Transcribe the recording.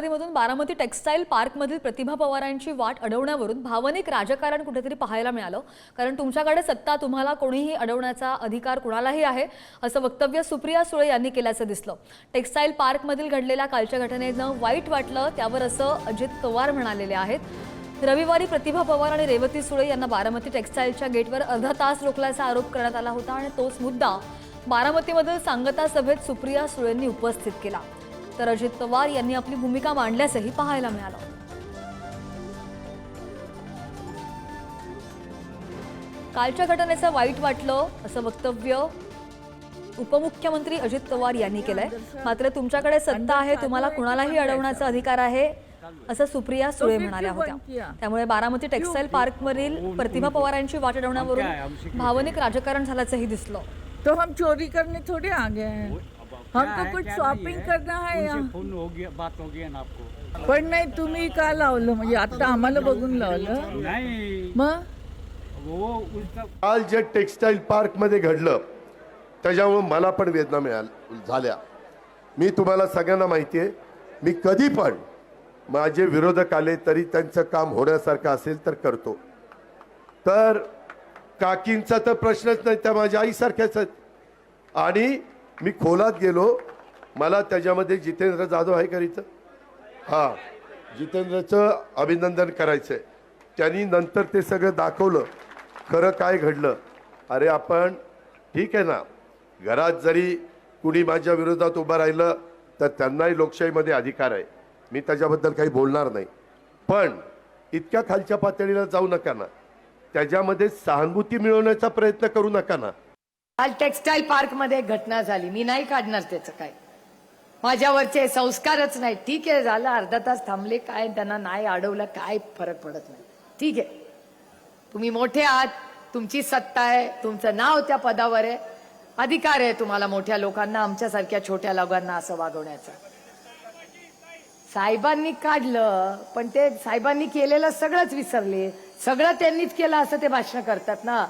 बारामतीमधून Baramati textile पार्कमधील प्रतिभा पवारांची वाट अडवण्यावरून भावनिक राजकारण कुठेतरी पाहायला मिळालं। कारण तुमच्याकडे सत्ता, तुम्हाला कोणीही अडवण्याचा अधिकार कुणालाही आहे असं वक्तव्य सुप्रिया सुळे यांनी केल्याचं दिसलं। टेक्सटाईल पार्कमधील घडलेल्या कालच्या घटनेनं वाईट वाटलं त्यावर असं अजित पवार म्हणालेले आहेत। रविवारी प्रतिभा पवार आणि रेवती सुळे यांना बारामती टेक्सटाईलच्या गेटवर अर्धा तास रोखल्याचा आरोप करण्यात आला होता आणि तोच मुद्दा बारामतीमधील सांगता सभेत सुप्रिया सुळेंनी उपस्थित केला। तर अजित पवार यांनी आपली भूमिका मांडल्याचंही पाहायला मिळालं। कालच्या घटनेचं वाईट वाटलं असं वक्तव्य उपमुख्यमंत्री अजित पवार यांनी केलंय। मात्र तुमच्याकडे सत्ता आहे, तुम्हाला कुणालाही अडवण्याचा अधिकार आहे असं सुप्रिया सुळे म्हणाल्या होत्या। त्यामुळे बारामती टेक्सटाईल पार्कवरील प्रतिभा पवारांची वाट अडवण्यावरून भावनिक राजकारण झाल्याचंही दिसलं। तो हम चोरी करने थोड़े आ गए हैं, हमको कुछ शॉपिंग करना है या फोन हो गया, बात हो गया ना आपको। पण नाही तुम्ही का लावलं, म्हणजे आता आम्हाला बघून लावलं नहीं मग? वो उसका काल जे टेक्सटाईल पार्क मध्ये घडलं त्याच्यामुळे मला पण वेदना झाल्या। मी तुम्हाला सगळ्यांना माहिती आहे, मी कधी पण माझे विरोधक आले तरी त्यांचं काम होण्यासारखं असेल तर करतो। तर काकींचा तर प्रश्नच नाही, त्या माझ्या आईसारख्याच आहेत। आणि मी खोलात गेलो, मला त्याच्यामध्ये जितेंद्र जाधव आहे करीचं, हां जितेंद्रचं अभिनंदन करायचंय। त्यांनी नंतर ते सगळं दाखवलं खरं काय घडलं। अरे आपण ठीक आहे ना, घरात जरी कुणी माझ्या विरोधात उभं राहिलं तर त्यांनाही लोकशाहीमध्ये अधिकार आहे, मी त्याच्याबद्दल काही बोलणार नाही। पण इतक्या खालच्या पातळीला जाऊ नका ना, त्याच्यामध्ये सहानुभूती मिळवण्याचा प्रयत्न करू नका ना। काल टेक्सटाईल पार्क मध्ये एक घटना झाली, मी नाही काढणार त्याचं काय, माझ्यावरचे संस्कारच नाही। ठीक आहे, झालं अर्धा तास थांबले, काय त्यांना नाही अडवलं, काय फरक पडत नाही। ठीक आहे, तुम्ही मोठे आहात, तुमची सत्ता आहे, तुमचं नाव त्या पदावर आहे, अधिकार आहे तुम्हाला मोठ्या लोकांना आमच्यासारख्या छोट्या लोकांना असं वागवण्याचा। साहेबांनी काढलं, पण ते साहेबांनी केलेलं सगळंच विसरले, सगळं त्यांनीच केलं असं ते भाषण करतात ना।